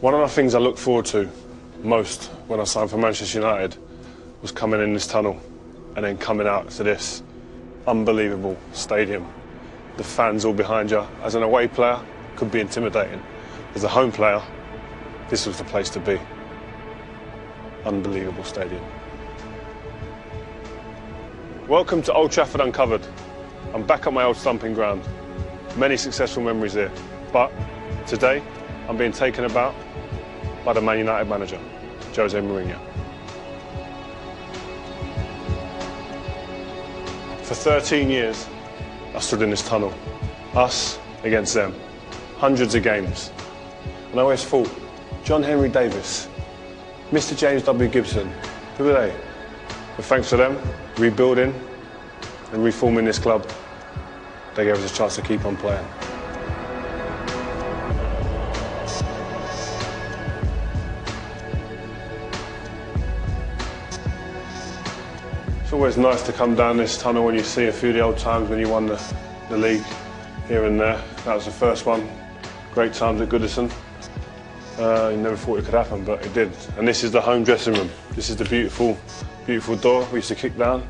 One of the things I looked forward to most when I signed for Manchester United was coming in this tunnel and then coming out to this unbelievable stadium. The fans all behind you. As an away player, could be intimidating. As a home player, this was the place to be. Unbelievable stadium. Welcome to Old Trafford Uncovered. I'm back at my old stomping ground. Many successful memories here, but today I'm being taken about by the Man United manager, Jose Mourinho. For 13 years, I stood in this tunnel, us against them, hundreds of games. And I always thought, John Henry Davis, Mr. James W. Gibson, who are they? But thanks to them, rebuilding and reforming this club, they gave us a chance to keep on playing. It's always nice to come down this tunnel when you see a few of the old times when you won the league here and there. That was the first one. Great times at Goodison. You never thought it could happen, but it did. And this is the home dressing room. This is the beautiful, beautiful door we used to kick down.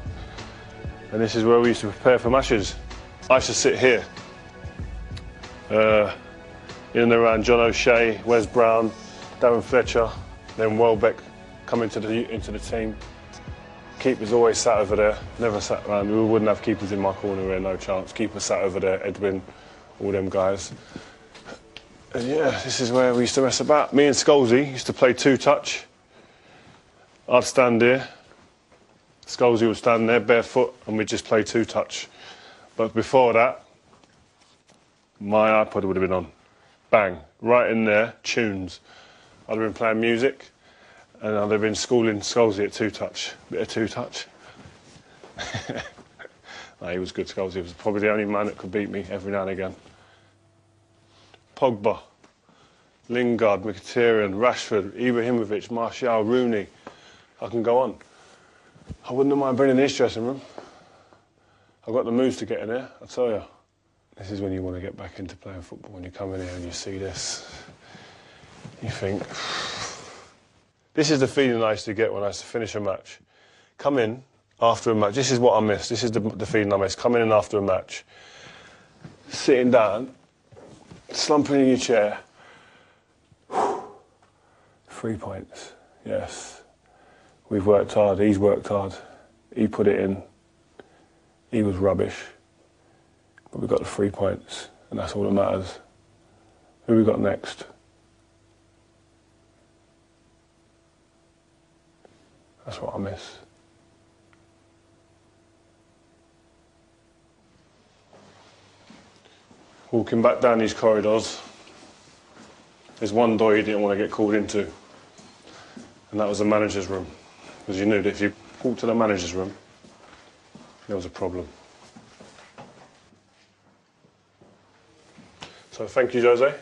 And this is where we used to prepare for matches. I used to sit here, in and around John O'Shea, Wes Brown, Darren Fletcher, then Welbeck come into the team. Keepers always sat over there, never sat around. We wouldn't have keepers in my corner here, no chance. Keepers sat over there, Edwin, all them guys. And yeah, this is where we used to mess about. Me and Scholesy used to play two-touch. I'd stand here, Scholesy would stand there barefoot, and we'd just play two-touch. But before that, my iPod would have been on. Bang, right in there, tunes. I'd have been playing music. And I'd have been schooling Scholesy at two-touch. Bit of two-touch. No, he was good, Scholesy. He was probably the only man that could beat me every now and again. Pogba, Lingard, Mkhitaryan, Rashford, Ibrahimovic, Martial, Rooney. I can go on. I wouldn't mind bringing this dressing room. I've got the moves to get in there, I tell you. This is when you want to get back into playing football. When you come in here and you see this, you think... This is the feeling I used to get when I used to finish a match. Come in after a match. This is what I miss. This is the feeling I miss. Coming in after a match, sitting down, slumping in your chair. 3 points. Yes. We've worked hard. He's worked hard. He put it in. He was rubbish. But we got the 3 points, and that's all that matters. Who we got next? That's what I miss. Walking back down these corridors, there's one door you didn't want to get called into, and that was the manager's room. Because you knew that if you walked to the manager's room, there was a problem. So thank you, Jose,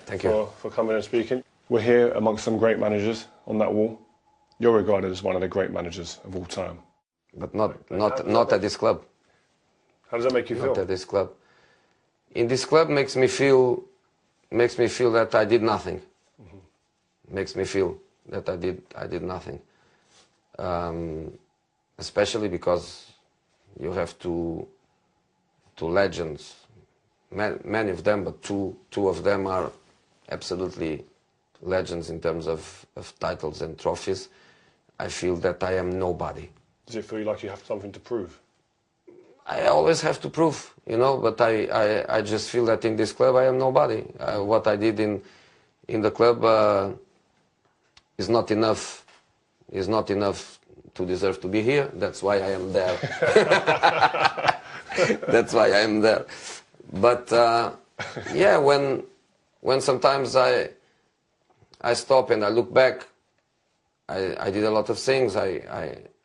for coming and speaking. We're here amongst some great managers on that wall. You're regarded as one of the great managers of all time. But not at this club. How does that make you feel? Not at this club. In this club makes me feel that I did nothing. Mm-hmm. Makes me feel that I did nothing. Especially because you have two legends, many of them, but two of them are absolutely legends in terms of titles and trophies. I feel that I am nobody. Does it feel like you have something to prove? I always have to prove, you know, but I just feel that in this club I am nobody. What I did in the club is not enough to deserve to be here. That's why I am there. That's why I am there. But yeah, when sometimes I stop and I look back, I did a lot of things. I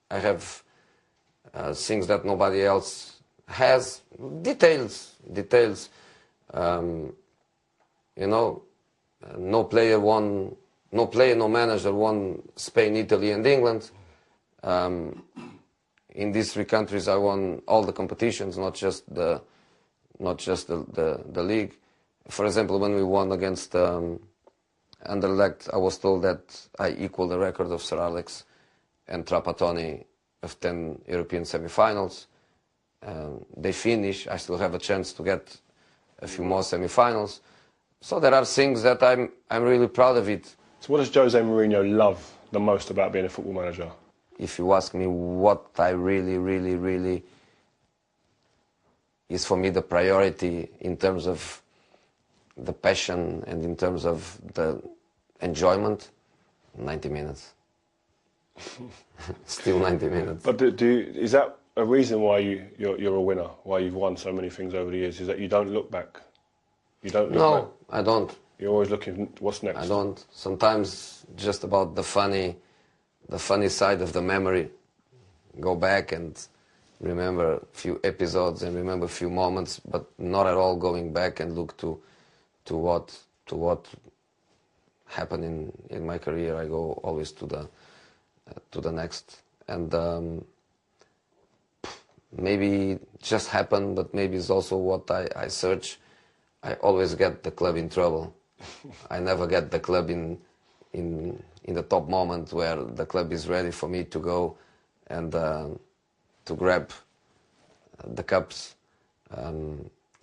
have things that nobody else has. Details. You know, no player, no manager won Spain, Italy, and England. In these three countries, I won all the competitions, not just the league. For example, when we won against Anderlecht, I was told that I equal the record of Sir Alex and Trapattoni of 10 European semi-finals. They finish, I still have a chance to get a few more semi-finals. So there are things that I'm really proud of it. So what does Jose Mourinho love the most about being a football manager? If you ask me what I really is for me the priority in terms of the passion and in terms of the enjoyment, 90 minutes. Still 90 minutes. But is that a reason why you're a winner, why you've won so many things over the years, is that you don't look back? You don't look back? No, I don't. You're always looking, what's next? I don't. Sometimes just about the funny side of the memory. Go back and remember a few episodes and remember a few moments, but not at all going back and look to what happened in my career. I go always to the next. And maybe it just happened, but maybe it's also what I search. I always get the club in trouble. I never get the club in the top moment where the club is ready for me to go and to grab the cups.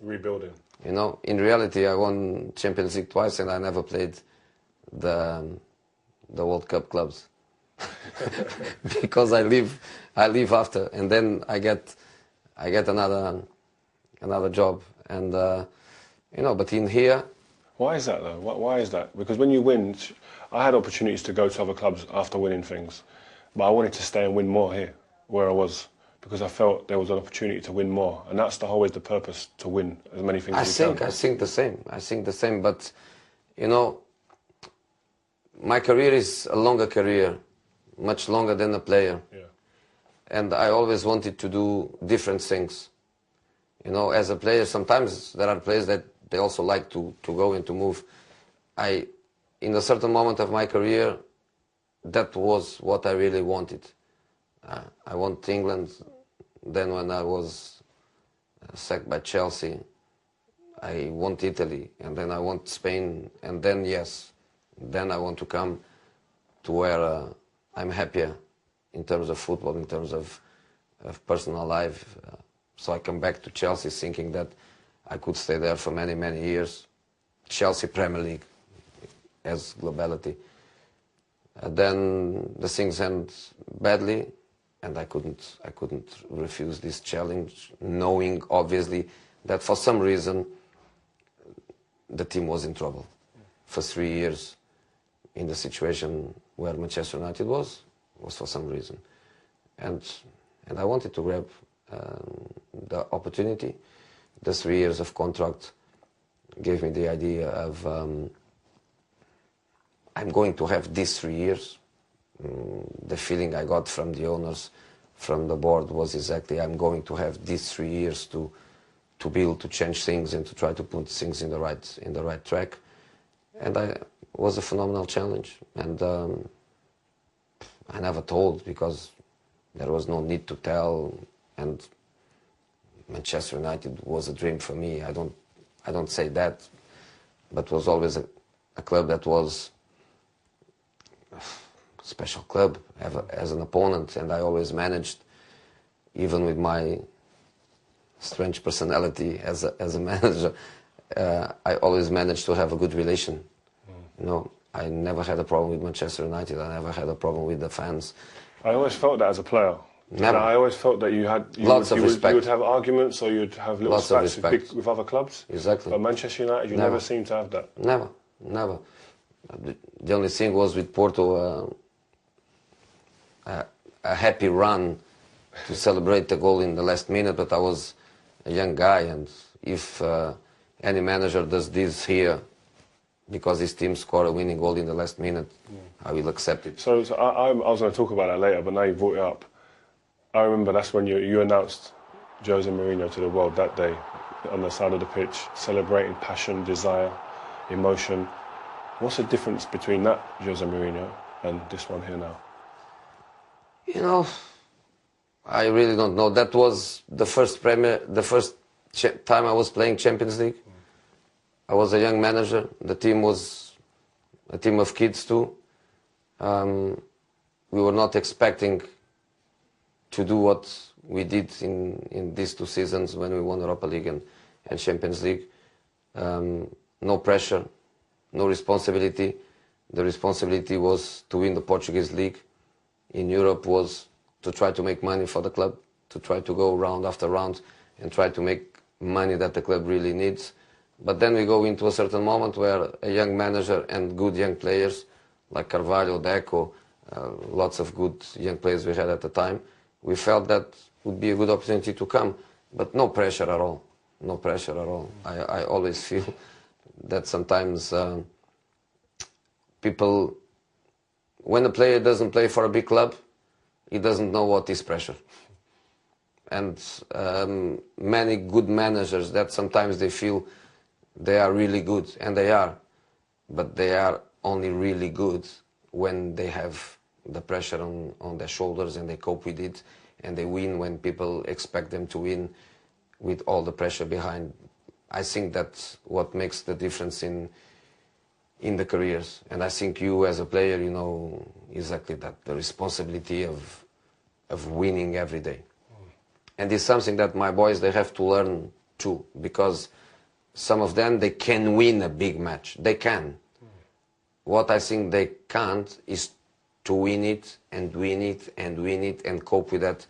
Rebuilding. You know, in reality, I won Champions League twice, and I never played the World Cup clubs because I leave after, and then I get another job, and you know. But in here, why is that though? Why is that? Because when you win, I had opportunities to go to other clubs after winning things, but I wanted to stay and win more here, where I was, because I felt there was an opportunity to win more, and that's always the purpose, to win as many things as you can. I think the same. But you know, my career is a longer career, much longer than a player. Yeah. And I always wanted to do different things. You know, as a player, sometimes there are players that they also like to go and to move. In a certain moment of my career, that was what I really wanted. I want England. Then when I was sacked by Chelsea, I want Italy, and then I want Spain, and then then I want to come to where I'm happier in terms of football, in terms of personal life. So I come back to Chelsea thinking that I could stay there for many, many years. Chelsea Premier League as globality. Then the things end badly, and I couldn't refuse this challenge, knowing obviously that for some reason the team was in trouble for 3 years in the situation where Manchester United was for some reason, and I wanted to grab the opportunity. The 3 years of contract gave me the idea of I'm going to have these 3 years. The feeling I got from the owners, from the board, was exactly I'm going to have these 3 years to build, to change things, and to try to put things in the right track. And it was a phenomenal challenge. And I never told because there was no need to tell. And Manchester United was a dream for me. I don't say that, but was always a club that was special club as an opponent, and I always managed, even with my strange personality as a manager, I always managed to have a good relation. You know, I never had a problem with Manchester United. I never had a problem with the fans. I always felt that as a player. Never. I always felt that you would have arguments, or you'd have little spats with other clubs. Exactly. But Manchester United, you never seemed to have that. Never. The only thing was with Porto, a happy run to celebrate the goal in the last minute, but I was a young guy, and if any manager does this here because his team scored a winning goal in the last minute, I will accept it. So I was going to talk about that later, but now you brought it up. I remember that's when you announced Jose Mourinho to the world that day on the side of the pitch, celebrating passion, desire, emotion. What's the difference between that Jose Mourinho and this one here now? You know, I really don't know. That was the first time I was playing Champions League. I was a young manager. The team was a team of kids too. We were not expecting to do what we did in these 2 seasons when we won Europa League and Champions League. No pressure, no responsibility. The responsibility was to win the Portuguese league. In Europe was to try to make money for the club, to try to go round after round and try to make money that the club really needs. But then we go into a certain moment where a young manager and good young players like Carvalho, Deco, lots of good young players we had at the time, we felt that would be a good opportunity to come, but no pressure at all. No pressure at all. I always feel that sometimes people, when a player doesn't play for a big club, he doesn't know what is pressure. And many good managers that sometimes they feel they are really good, and they are, but they are only really good when they have the pressure on their shoulders and they cope with it, and they win when people expect them to win with all the pressure behind. I think that's what makes the difference in the careers. And I think you as a player, you know exactly that, the responsibility of winning every day. And it's something that my boys, they have to learn too, because some of them, they can win a big match. They can. What I think they can't is to win it and win it and win it and cope with that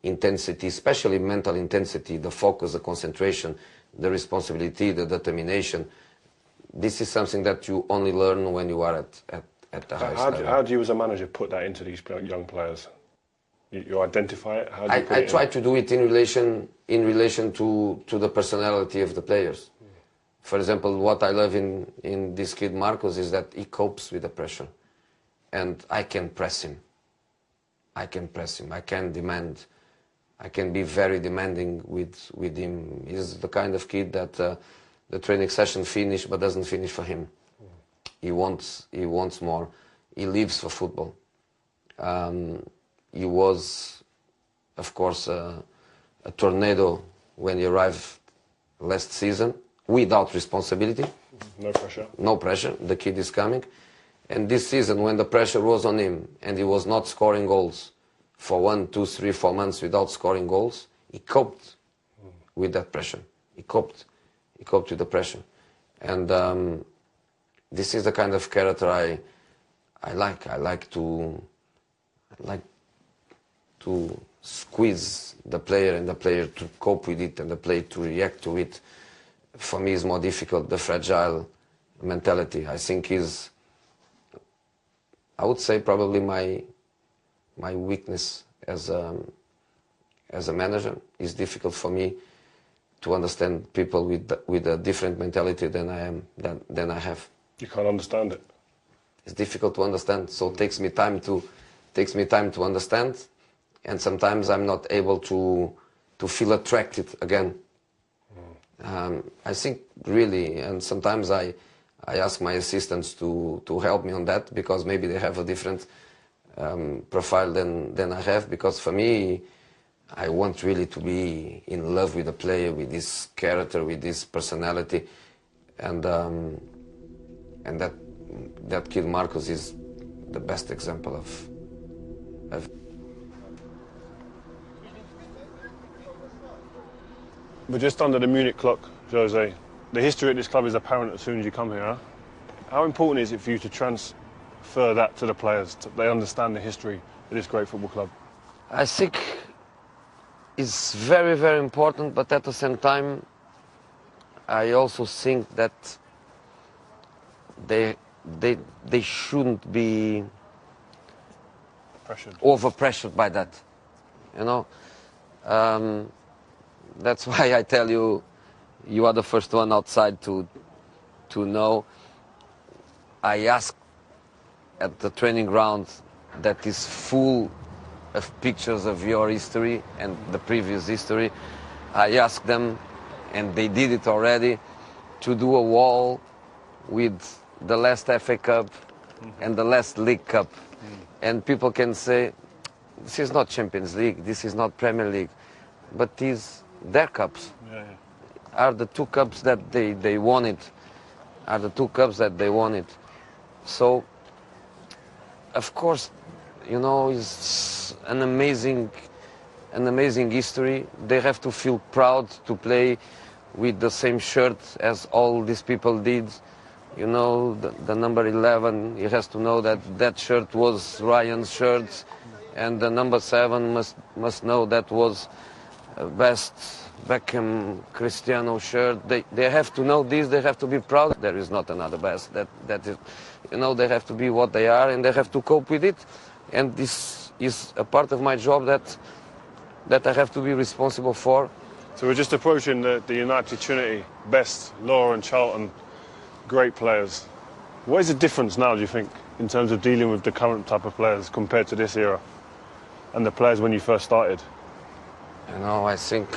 intensity, especially mental intensity, the focus, the concentration, the responsibility, the determination. This is something that you only learn when you are at the highest level. How do you as a manager put that into these young players? You identify it? How do you put I it try in? to do it in relation to the personality of the players. For example, what I love in this kid Marcos is that he copes with the pressure. And I can press him. I can press him. I can demand. I can be very demanding with him. He's the kind of kid that the training session finished but doesn't finish for him. He wants more. He lives for football. He was, of course, a tornado when he arrived last season, without responsibility. No pressure. No pressure. The kid is coming. And this season, when the pressure was on him and he was not scoring goals for 1, 2, 3, 4 months without scoring goals, he coped with that pressure. He coped with the pressure. And this is the kind of character I like. I like to squeeze the player and the player to cope with it and the player to react to it. For me, is more difficult, the fragile mentality. I think is, I would say, probably my weakness as a manager. It's difficult for me to understand people with a different mentality than I have. You can't understand it. It's difficult to understand, so it takes me time to understand, and sometimes I'm not able to feel attracted again. I think really, and sometimes I ask my assistants to help me on that, because maybe they have a different profile than I have, because for me, I want really to be in love with the player, with this character, with this personality, and that kid Marcos is the best example of. We're just under the Munich clock, Jose. The history at this club is apparent as soon as you come here. Huh? How important is it for you to transfer that to the players, so they understand the history of this great football club? I think it's very, very important, but at the same time, I also think that they shouldn't be over-pressured by that, you know. That's why I tell you, you are the first one outside to know. I ask at the training ground that is full of pictures of your history and the previous history. I ask them, and they did it already, to do a wall with the last FA Cup and the last League Cup. And people can say, this is not Champions League, this is not Premier League, but these their cups are the 2 cups that they wanted. are the 2 cups that they won it. So, of course, you know, it's an amazing history. They have to feel proud to play with the same shirt as all these people did. You know, the number 11, he has to know that that shirt was Ryan's shirt, and the number 7 must know that was best Beckham Cristiano shirt. They have to know this, they have to be proud. There is not another best. That is, you know, they have to be what they are and they have to cope with it. And this is a part of my job that I have to be responsible for. So we're just approaching the United Trinity, Best, Law and Charlton, great players. What is the difference now, do you think, in terms of dealing with the current type of players compared to this era and the players when you first started? You know, I think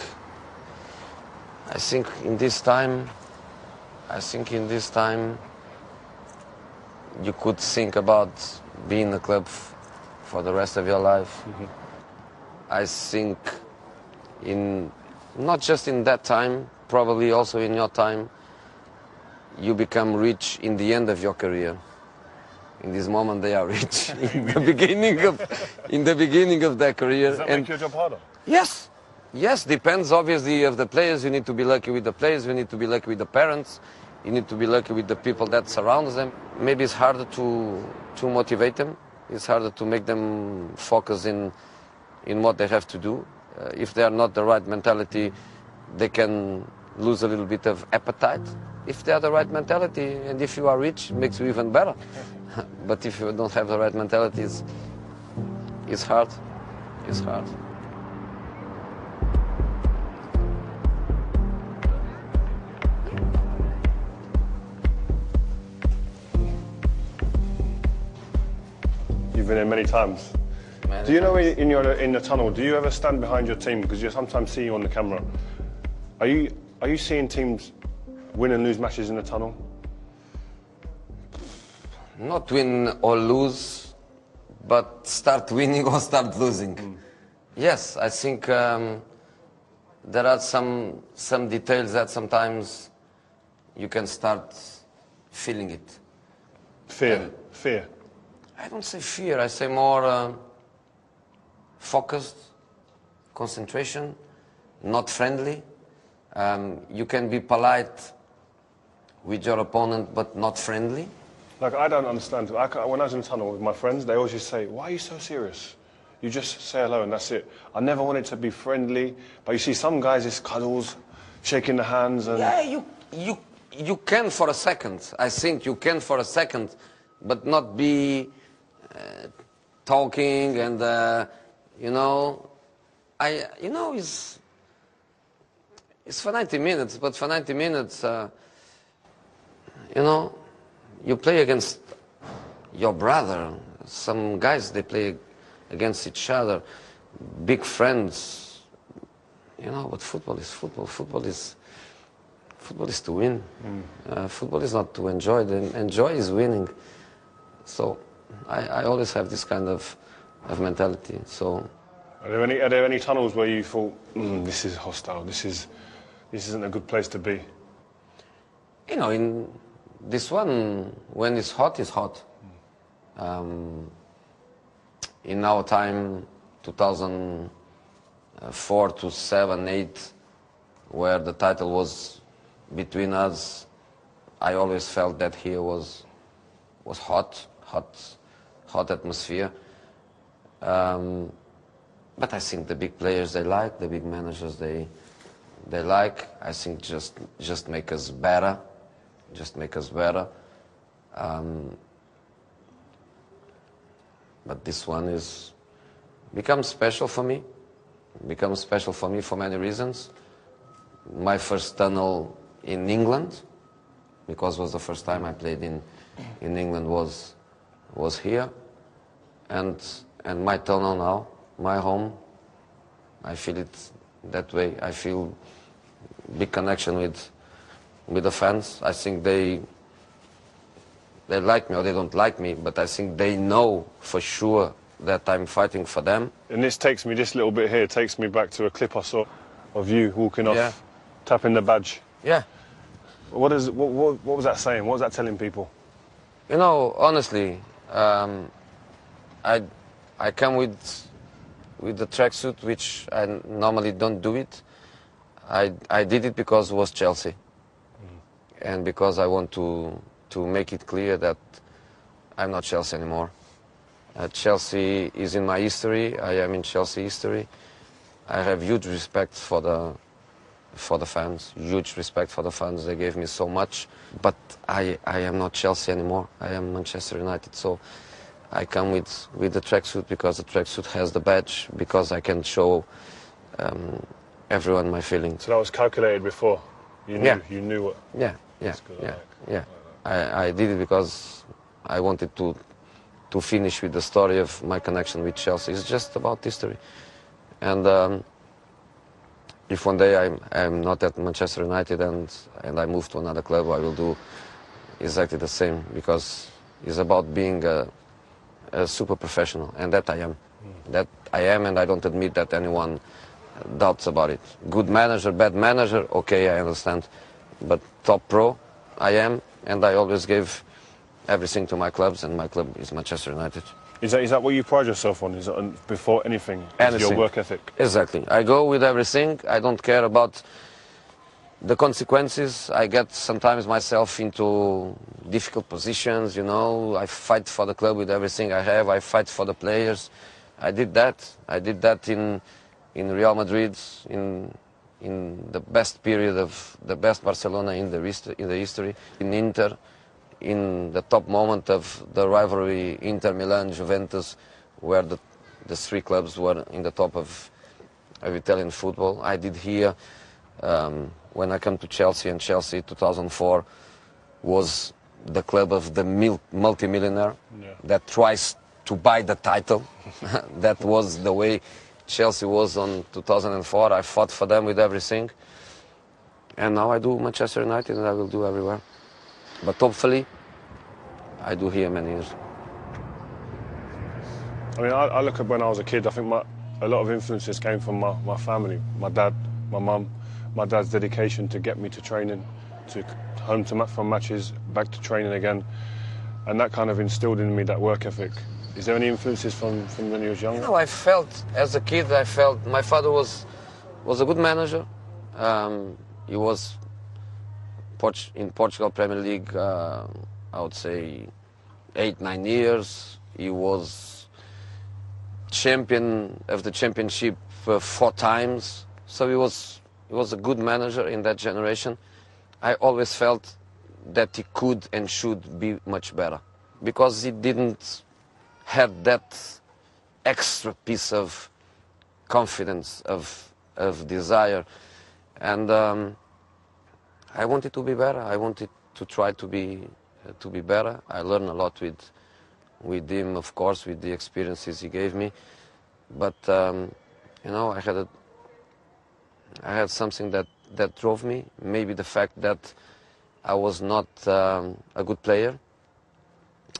in this time, you could think about being a club for the rest of your life. Mm-hmm. I think not just in that time, probably also in your time, you become rich in the end of your career. In this moment, they are rich in the beginning of their career. Does that make your job harder? Yes. Yes, depends obviously of the players. You need to be lucky with the players. You need to be lucky with the parents. You need to be lucky with the people that surround them. Maybe it's harder to motivate them. It's harder to make them focus in what they have to do. If they are not the right mentality, they can lose a little bit of appetite. If they are the right mentality, and if you are rich, it makes you even better. But if you don't have the right mentality, it's hard. It's hard. You've been in many times. Do you know in the tunnel, do you ever stand behind your team? Because you sometimes see you on the camera. Are you seeing teams win and lose matches in the tunnel? Not win or lose, but start winning or start losing. Mm. Yes, I think there are some details that sometimes you can start feeling it. Fear. I don't say fear. I say more focused, concentration, not friendly. You can be polite with your opponent, but not friendly. Like, I don't understand. When I was in the tunnel with my friends, they always just say, "Why are you so serious? You just say hello and that's it." I never wanted to be friendly, but you see some guys, it's cuddles, shaking the hands, and yeah, you can for a second. I think you can for a second, but not be talking and you know. It's for 90 minutes, but for 90 minutes, you know, you play against your brother. Some guys, they play against each other, big friends, you know, but football is football. Football is to win. Football is not to enjoy. Enjoy is winning. So I always have this kind of mentality. So Are there any tunnels where you thought, this is hostile, this isn't a good place to be? You know, in this one, when it's hot, it's hot. In our time, 2004 to 7, 8, where the title was between us, I always felt that here was hot atmosphere. But I think the big players, they like, the big managers, they like. I think just make us better. Just make us better. But this one becomes special for me. Becomes special for me for many reasons. My first tunnel in England, because it was the first time I played in England, was here. And my tunnel now, my home, I feel it that way. I feel big connection with the fans. I think they like me or they don't like me, but I think they know for sure that I'm fighting for them. And this little bit here takes me back to a clip I saw of you walking off, tapping the badge. Yeah. What was that saying? What was that telling people? You know, honestly, I come with the tracksuit, which I normally don't do it. I did it because it was Chelsea, and because I want to make it clear that I'm not Chelsea anymore. Chelsea is in my history. I am in Chelsea history. I have huge respect for the fans. Huge respect for the fans. They gave me so much. But I am not Chelsea anymore. I am Manchester United. So I come with the tracksuit because the tracksuit has the badge, because I can show everyone my feelings. So that was calculated before? You knew, yeah. You knew what? Yeah. I did it because I wanted to finish with the story of my connection with Chelsea. It's just about history. And if one day I'm not at Manchester United and I move to another club, I will do exactly the same, because it's about being a super professional, and that I am. That I am, and I don't admit that anyone doubts about it. Good manager, bad manager, okay, I understand. But top pro, I am, and I always gave everything to my clubs, and my club is Manchester United. Is that what you pride yourself on? Is that before anything? Anything. Your work ethic? Exactly. I go with everything. I don't care about the consequences. I get sometimes myself into difficult positions, you know. I fight for the club with everything I have. I fight for the players. I did that. I did that in Real Madrid, in the best period of the best Barcelona in the history, in Inter, in the top moment of the rivalry Inter Milan Juventus, where the three clubs were in the top of Italian football. I did here when I come to Chelsea, and Chelsea 2004 was the club of the multi-millionaire that tries to buy the title. That was the way Chelsea was on 2004. I fought for them with everything. And now I do Manchester United, and I will do everywhere. But hopefully, I do here many years. I mean, I look at when I was a kid, I think a lot of influences came from my family, my dad, my mum. My dad's dedication to get me to training, to home from matches, back to training again. And that kind of instilled in me that work ethic. Is there any influences from when you was younger? You know, I felt, as a kid, my father was a good manager. He was in Portugal Premier League, I would say 8-9 years. He was champion of the championship 4 times. So he was a good manager in that generation. I always felt that he could and should be much better, because he didn't have that extra piece of confidence, of desire. And I wanted to be better. I wanted to try to be better. I learned a lot with him, of course, with the experiences he gave me. But you know, I had something that drove me. Maybe the fact that I was not a good player.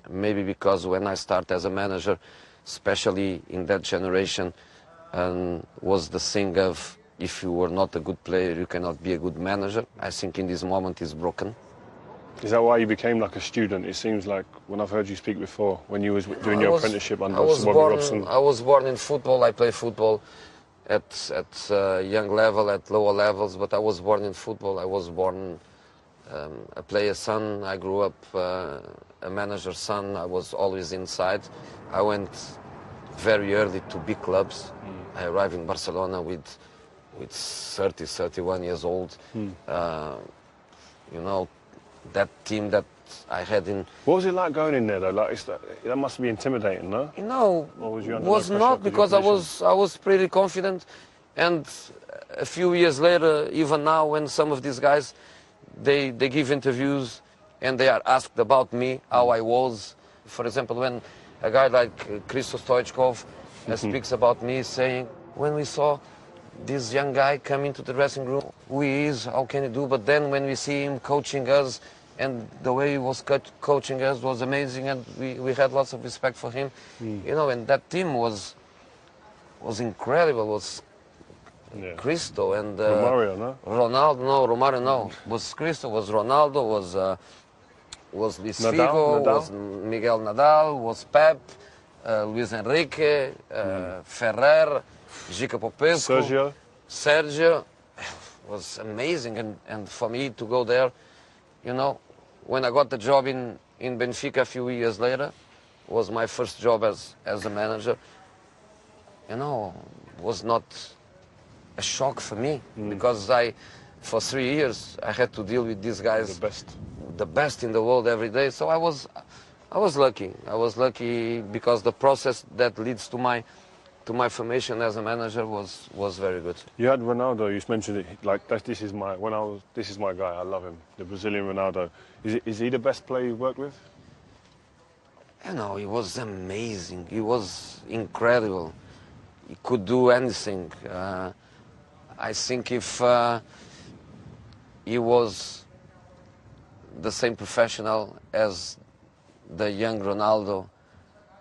Maybe because when I started as a manager, especially in that generation, was the thing of, if you were not a good player, you cannot be a good manager. I think in this moment it's broken. Is that why you became like a student? It seems like, when I've heard you speak before, when you was doing your apprenticeship under Bobby Robson. I was born in football. I play football at young level, at lower levels, but I was born in football. I was born a player's son. I grew up a manager's son. I was always inside. I went very early to big clubs. I arrived in Barcelona with 30, 31 years old. You know, that team that I had in... What was it like going in there, though? Like, that must be intimidating, no? No, it was not, because I was pretty confident. And a few years later, even now, when some of these guys, they give interviews and they are asked about me, how I was. For example, when a guy like Christos Stoichkov speaks about me, saying, when we saw this young guy come into the dressing room, who he is, how can he do? But then when we see him coaching us, and the way he was coaching us was amazing, and we had lots of respect for him. You know, and that team was incredible, was Yeah. Cristo and Romario, no? Ronaldo. No, Romario, no. Was Cristo, was Ronaldo, was Luis Figo, was Miguel Nadal, was Pep, Luis Enrique, Ferrer, Gica Popescu, Sergio. Was amazing, and for me to go there, you know, when I got the job in Benfica a few years later, was my first job as a manager. You know, was not a shock for me because for 3 years, I had to deal with these guys, the best in the world every day. So I was lucky. I was lucky because the process that leads to my formation as a manager was very good. You had Ronaldo. You mentioned it like this is my guy. I love him. The Brazilian Ronaldo. Is he the best player you worked with? You know, he was amazing. He was incredible. He could do anything. I think if he was the same professional as the young Ronaldo,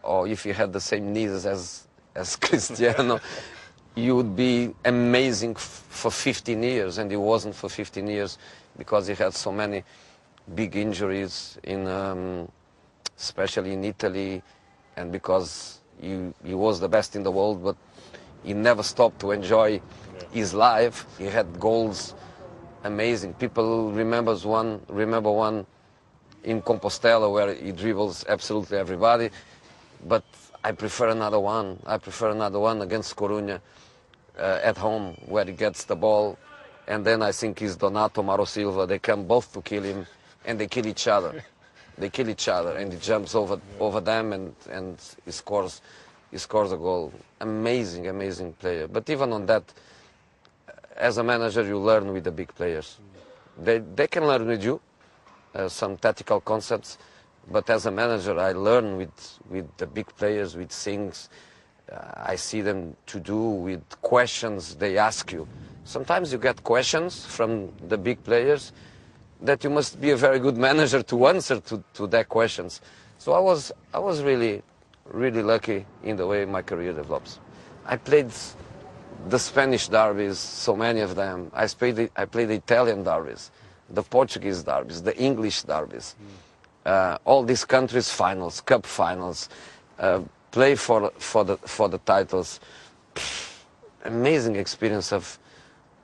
or if he had the same needs as Cristiano, he would be amazing for 15 years, and he wasn't for 15 years because he had so many big injuries, especially in Italy, and because he was the best in the world, but he never stopped to enjoy his life. He had goals, amazing. People remember one in Compostela where he dribbles absolutely everybody, but I prefer another one. I prefer another one against Coruña at home where he gets the ball, and then I think it's Donato, Mauro Silva. They come both to kill him, and they kill each other. They kill each other, and he jumps over them, and he scores a goal. Amazing player. But even on that, as a manager, you learn with the big players. They can learn with you some tactical concepts, but as a manager, I learn with the big players, with things I see them to do, with questions they ask you. Sometimes you get questions from the big players that you must be a very good manager to answer to their questions. So I was really lucky in the way my career develops. I played the Spanish derbies, so many of them. I played the Italian derbies, the Portuguese derbies, the English derbies. All these countries' finals, cup finals, play for the titles. Amazing experience of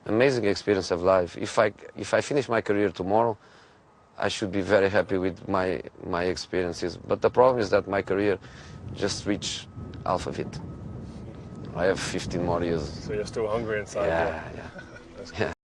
life. If I finish my career tomorrow, I should be very happy with my experiences. But the problem is that my career just reached half of it. I have 15 more years. So you're still hungry inside. Yeah. That's cool.